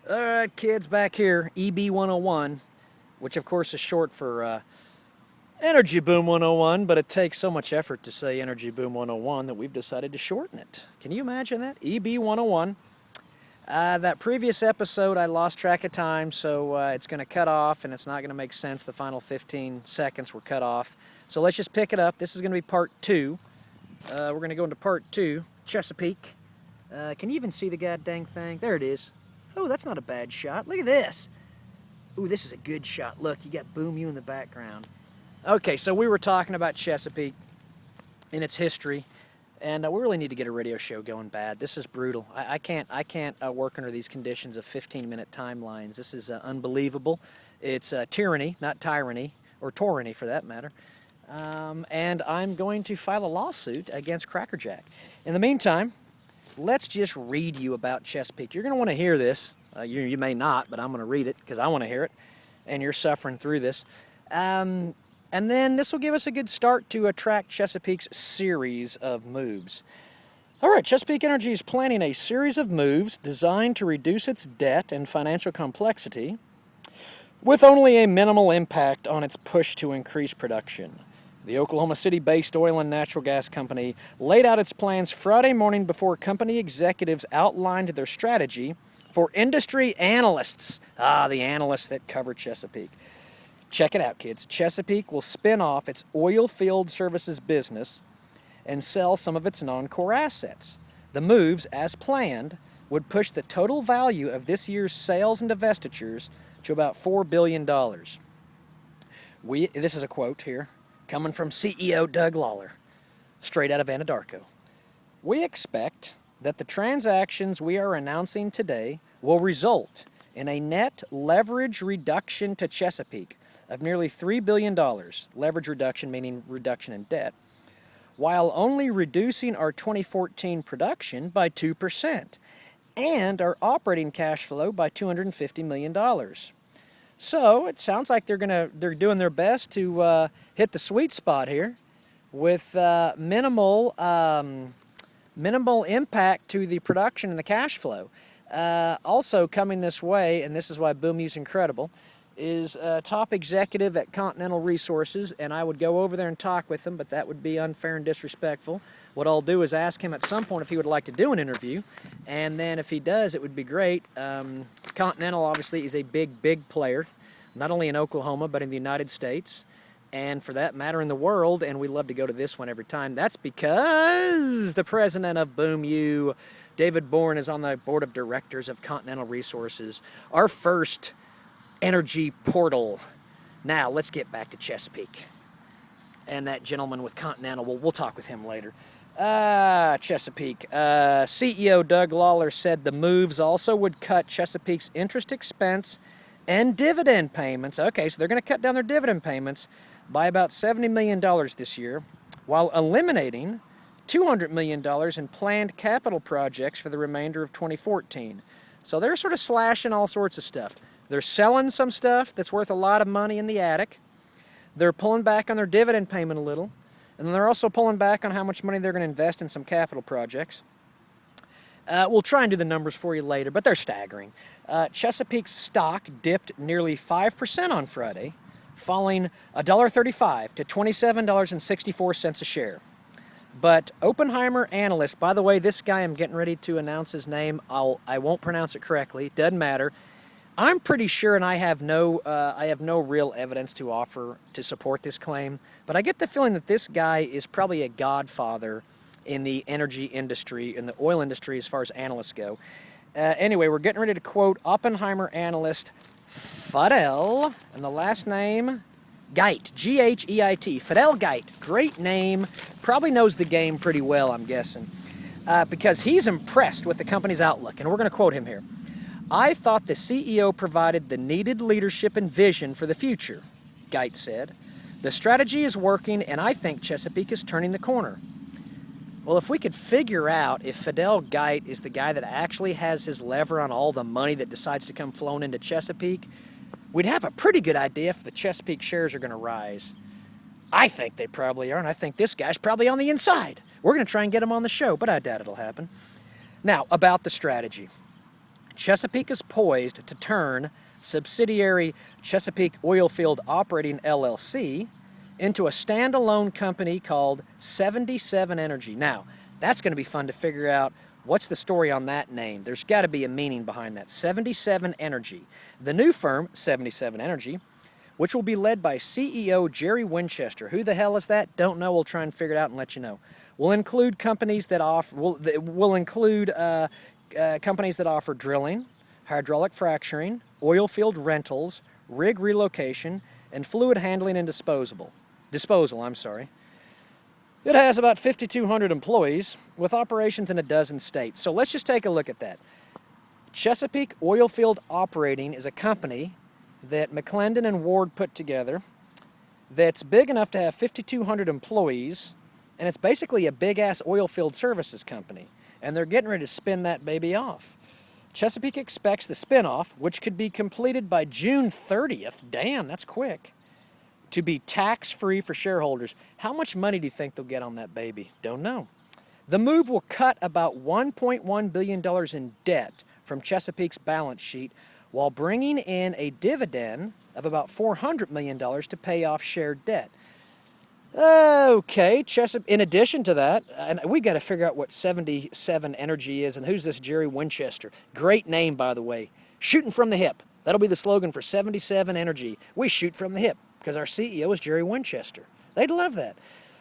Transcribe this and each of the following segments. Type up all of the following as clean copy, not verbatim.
All right, kids, back here, EB 101, which of course is short for Energy Boom 101, but it takes so much effort to say Energy Boom 101 that we've decided to shorten it. Can you imagine that? EB 101. That previous episode, I lost track of time, so it's going to cut off, and it's not going to make sense. The final 15 seconds were cut off. So let's just pick it up. This is going to be part two. We're going to go into part two, Chesapeake. Can you even see the goddamn thing? There it is. Oh, that's not a bad shot. Look at this. Ooh, this is a good shot. Look, you got Boom U in the background. Okay, so we were talking about Chesapeake and its history, and we really need to get a radio show going bad. This is brutal. I can't work under these conditions of 15-minute timelines. This is unbelievable. It's tyranny, not tyranny, or tyranny for that matter. And I'm going to file a lawsuit against Crackerjack. In the meantime, let's just read you about Chesapeake. You're going to want to hear this. You may not, but I'm going to read it because I want to hear it, and you're suffering through this. And then this will give us a good start to attract Chesapeake's series of moves. All right, Chesapeake Energy is planning a series of moves designed to reduce its debt and financial complexity with only a minimal impact on its push to increase production. The Oklahoma City-based oil and natural gas company laid out its plans Friday morning before company executives outlined their strategy for industry analysts. The analysts that cover Chesapeake. Check it out, kids. Chesapeake will spin off its oil field services business and sell some of its non-core assets. The moves, as planned, would push the total value of this year's sales and divestitures to about $4 billion. This is a quote here, coming from CEO Doug Lawler, straight out of Anadarko. We expect that the transactions we are announcing today will result in a net leverage reduction to Chesapeake of nearly $3 billion, leverage reduction meaning reduction in debt, while only reducing our 2014 production by 2% and our operating cash flow by $250 million. So it sounds like they're doing their best to hit the sweet spot here with minimal impact to the production and the cash flow. Also coming this way, and this is why Boom U's incredible, is a top executive at Continental Resources, and I would go over there and talk with him, but that would be unfair and disrespectful. What I'll do is ask him at some point if he would like to do an interview, and then if he does, it would be great. Continental obviously is a big player, not only in Oklahoma, but in the United States, and for that matter in the world, and we love to go to this one every time. That's because the president of Boom U, David Bourne, is on the board of directors of Continental Resources, our first energy portal. Now, let's get back to Chesapeake and that gentleman with Continental. We'll talk with him later. Chesapeake. CEO Doug Lawler said the moves also would cut Chesapeake's interest expense and dividend payments. Okay, so they're going to cut down their dividend payments by about $70 million this year, while eliminating $200 million in planned capital projects for the remainder of 2014. So they're sort of slashing all sorts of stuff. They're selling some stuff that's worth a lot of money in the attic. They're pulling back on their dividend payment a little. And they're also pulling back on how much money they're going to invest in some capital projects. We'll try and do the numbers for you later, but they're staggering. Chesapeake's stock dipped nearly 5% on Friday, falling $1.35 to $27.64 a share. But Oppenheimer analyst, by the way, this guy, I'm getting ready to announce his name. I won't pronounce it correctly. It doesn't matter. I'm pretty sure, and I have no real evidence to offer to support this claim, but I get the feeling that this guy is probably a godfather in the energy industry, in the oil industry as far as analysts go. Anyway, we're getting ready to quote Oppenheimer analyst Fadel, and the last name, Geit, G-H-E-I-T, Fadel Geit, great name, probably knows the game pretty well, I'm guessing, because he's impressed with the company's outlook, and we're going to quote him here. I thought the CEO provided the needed leadership and vision for the future, Geit said. The strategy is working, and I think Chesapeake is turning the corner. Well, if we could figure out if Fidel Geit is the guy that actually has his lever on all the money that decides to come flowing into Chesapeake, we'd have a pretty good idea if the Chesapeake shares are going to rise. I think they probably are, and I think this guy's probably on the inside. We're going to try and get him on the show, but I doubt it'll happen. Now, about the strategy. Chesapeake is poised to turn subsidiary Chesapeake Oilfield Operating LLC into a standalone company called 77 Energy. Now, that's going to be fun to figure out. What's the story on that name? There's got to be a meaning behind that. 77 Energy. The new firm, 77 Energy, which will be led by CEO Jerry Winchester. Who the hell is that? Don't know. We'll try and figure it out and let you know. Will include companies that offer companies that offer drilling, hydraulic fracturing, oil field rentals, rig relocation, and fluid handling and disposal. It has about 5,200 employees with operations in a dozen states. So let's just take a look at that. Chesapeake Oilfield Operating is a company that McClendon and Ward put together that's big enough to have 5,200 employees, and it's basically a big-ass oilfield services company. And they're getting ready to spin that baby off. Chesapeake expects the spin-off, which could be completed by June 30th, damn, that's quick, to be tax-free for shareholders. How much money do you think they'll get on that baby? Don't know. The move will cut about $1.1 billion in debt from Chesapeake's balance sheet while bringing in a dividend of about $400 million to pay off shared debt. Okay, Chesapeake. In addition to that, and we got to figure out what 77 Energy is and who's this Jerry Winchester. Great name, by the way. Shooting from the hip. That'll be the slogan for 77 Energy. We shoot from the hip because our CEO is Jerry Winchester. They'd love that.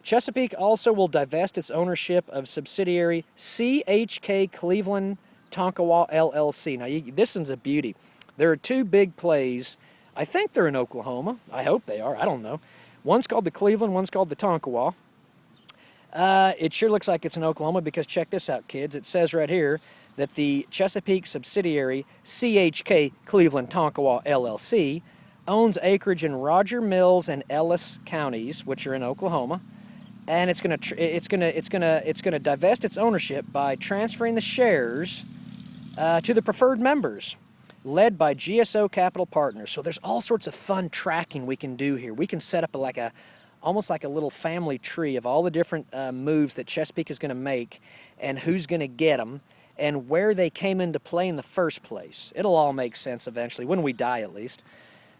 Chesapeake also will divest its ownership of subsidiary CHK Cleveland Tonkawa LLC. Now, this one's a beauty. There are two big plays. I think they're in Oklahoma. I hope they are. I don't know. One's called the Cleveland, one's called the Tonkawa. It sure looks like it's in Oklahoma because check this out, kids. It says right here that the Chesapeake subsidiary CHK Cleveland Tonkawa LLC owns acreage in Roger Mills and Ellis counties, which are in Oklahoma, and it's going to divest its ownership by transferring the shares to the preferred members, led by GSO Capital Partners. So there's all sorts of fun tracking we can do here. We can set up almost like a little family tree of all the different moves that Chesapeake is going to make and who's going to get them and where they came into play in the first place. It'll all make sense eventually, when we die at least.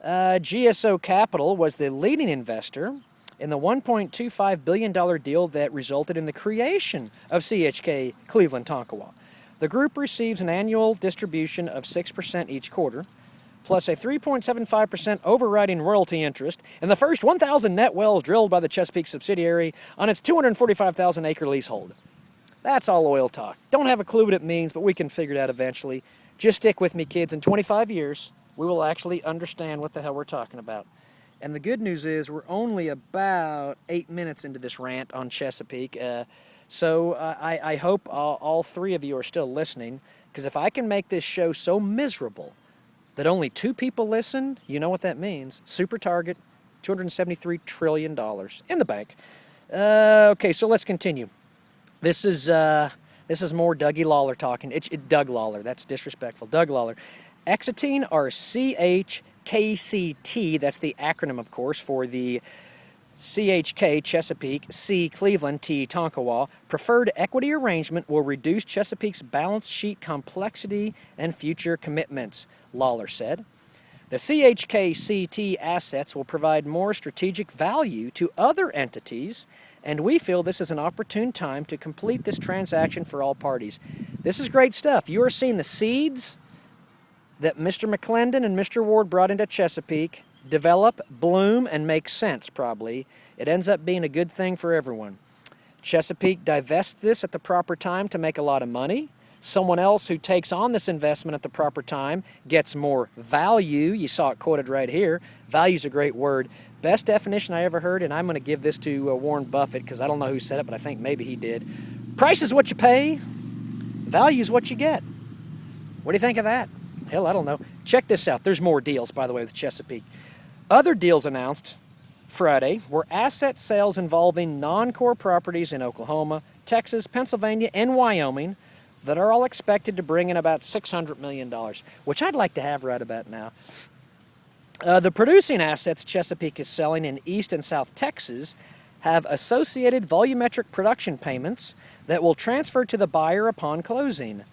GSO Capital was the leading investor in the $1.25 billion deal that resulted in the creation of CHK Cleveland Tonkawa. The group receives an annual distribution of 6% each quarter, plus a 3.75% overriding royalty interest in the first 1,000 net wells drilled by the Chesapeake subsidiary on its 245,000-acre leasehold. That's all oil talk. Don't have a clue what it means, but we can figure it out eventually. Just stick with me, kids. In 25 years, we will actually understand what the hell we're talking about. And the good news is we're only about 8 minutes into this rant on Chesapeake. So I hope all three of you are still listening, because if I can make this show so miserable that only 2 people listen, you know what that means. Super target, $273 trillion in the bank. Okay, so let's continue. This is more Dougie Lawler talking. Doug Lawler, that's disrespectful. Doug Lawler. Exiting, or CHKCT, that's the acronym, of course, for the CHK Chesapeake, C Cleveland, T Tonkawa preferred equity arrangement will reduce Chesapeake's balance sheet complexity and future commitments, Lawler said. The CHKCT assets will provide more strategic value to other entities, and we feel this is an opportune time to complete this transaction for all parties. This is great stuff. You are seeing the seeds that Mr. McClendon and Mr. Ward brought into Chesapeake develop, bloom, and make sense, probably. It ends up being a good thing for everyone. Chesapeake divests this at the proper time to make a lot of money. Someone else who takes on this investment at the proper time gets more value. You saw it quoted right here. Value's a great word. Best definition I ever heard, and I'm going to give this to Warren Buffett because I don't know who said it, but I think maybe he did. Price is what you pay. Value is what you get. What do you think of that? Hell, I don't know. Check this out. There's more deals, by the way, with Chesapeake. Other deals announced Friday were asset sales involving non-core properties in Oklahoma, Texas, Pennsylvania, and Wyoming that are all expected to bring in about $600 million, which I'd like to have right about now. The producing assets Chesapeake is selling in East and South Texas have associated volumetric production payments that will transfer to the buyer upon closing.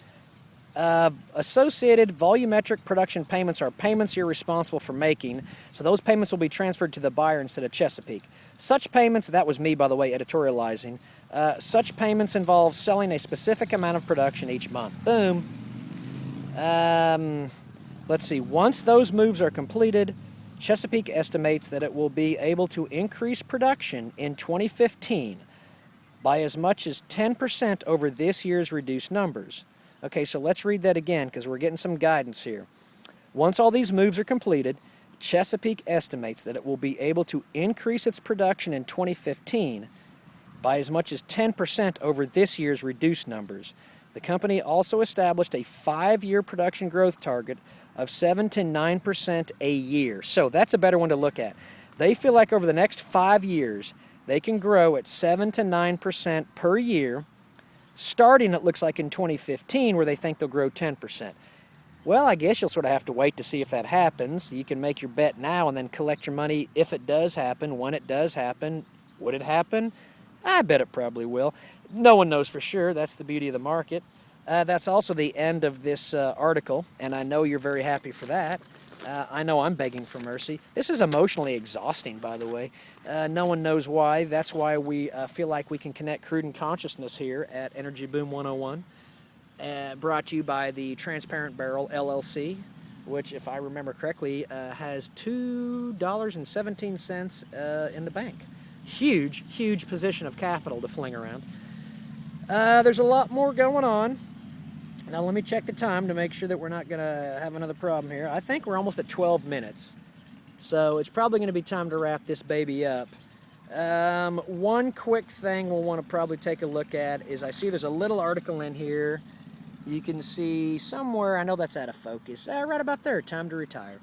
Associated volumetric production payments are payments you're responsible for making, so those payments will be transferred to the buyer instead of Chesapeake. Such payments, that was me, by the way, editorializing, such payments involve selling a specific amount of production each month. Boom. Let's see. Once those moves are completed, Chesapeake estimates that it will be able to increase production in 2015 by as much as 10% over this year's reduced numbers. Okay, so let's read that again because we're getting some guidance here. Once all these moves are completed, Chesapeake estimates that it will be able to increase its production in 2015 by as much as 10% over this year's reduced numbers. The company also established a 5-year production growth target of 7 to 9% a year. So that's a better one to look at. They feel like over the next 5 years, they can grow at 7 to 9% per year, starting, it looks like, in 2015, where they think they'll grow 10%. Well, I guess you'll sort of have to wait to see if that happens. You can make your bet now and then collect your money if it does happen, when it does happen. Would it happen? I bet it probably will. No one knows for sure. That's the beauty of the market. That's also the end of this article, and I know you're very happy for that. I know I'm begging for mercy. This is emotionally exhausting, by the way. No one knows why. That's why we feel like we can connect crude and consciousness here at Energy Boom 101. Brought to you by the Transparent Barrel LLC, which, if I remember correctly, has $2.17 in the bank. Huge, huge position of capital to fling around. There's a lot more going on. Now let me check the time to make sure that we're not going to have another problem here. I think we're almost at 12 minutes. So it's probably going to be time to wrap this baby up. One quick thing we'll want to probably take a look at is I see there's a little article in here. You can see somewhere, I know that's out of focus, right about there, time to retire.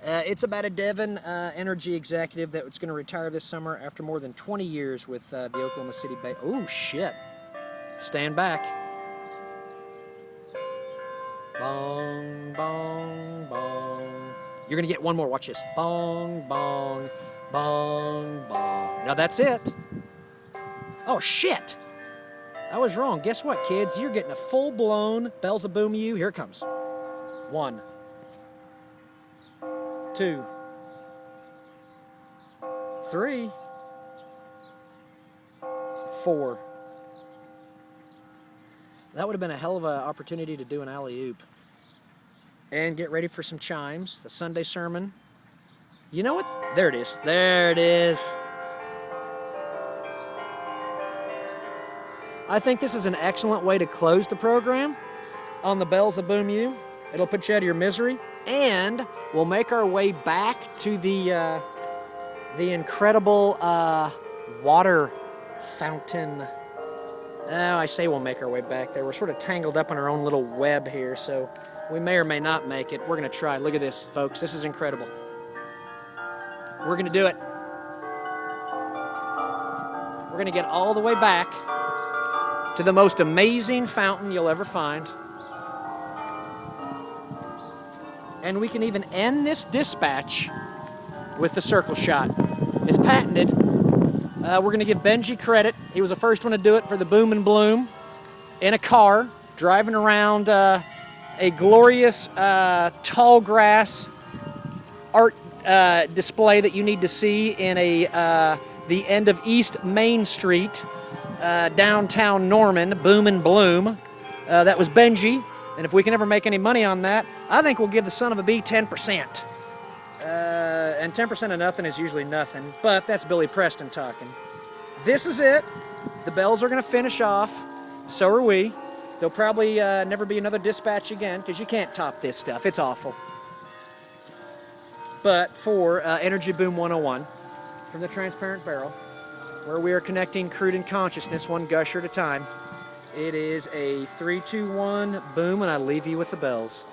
It's about a Devon energy executive that's going to retire this summer after more than 20 years with the Oklahoma City Bay. Oh, shit. Stand back. Bong, bong, bong. You're going to get one more. Watch this. Bong, bong, bong, bong. Now that's it. Oh, shit. I was wrong. Guess what, kids? You're getting a full-blown Bells of Boom U. Here it comes. 1, 2, 3, 4. That would have been a hell of an opportunity to do an alley-oop. And get ready for some chimes, the Sunday sermon. You know what? There it is. There it is. I think this is an excellent way to close the program on the Bells of Boom U. It'll put you out of your misery. And we'll make our way back to the incredible water fountain. Oh, I say we'll make our way back there. We're sort of tangled up in our own little web here, so we may or may not make it. We're going to try. Look at this, folks. This is incredible. We're going to do it. We're going to get all the way back to the most amazing fountain you'll ever find. And we can even end this dispatch with the circle shot. It's patented. We're going to give Benji credit. He was the first one to do it for the Boom and Bloom in a car, driving around a glorious tall grass art display that you need to see in the end of East Main Street, downtown Norman, Boom and Bloom. That was Benji, and if we can ever make any money on that, I think we'll give the son of a bee 10%. And 10% of nothing is usually nothing, but that's Billy Preston talking. This is it. The Bells are going to finish off. So are we. There'll probably never be another dispatch again, because you can't top this stuff. It's awful. But for Energy Boom 101, from the Transparent Barrel, where we are connecting crude and consciousness one gusher at a time, it is a 3, 2, 1, boom, and I leave you with the bells.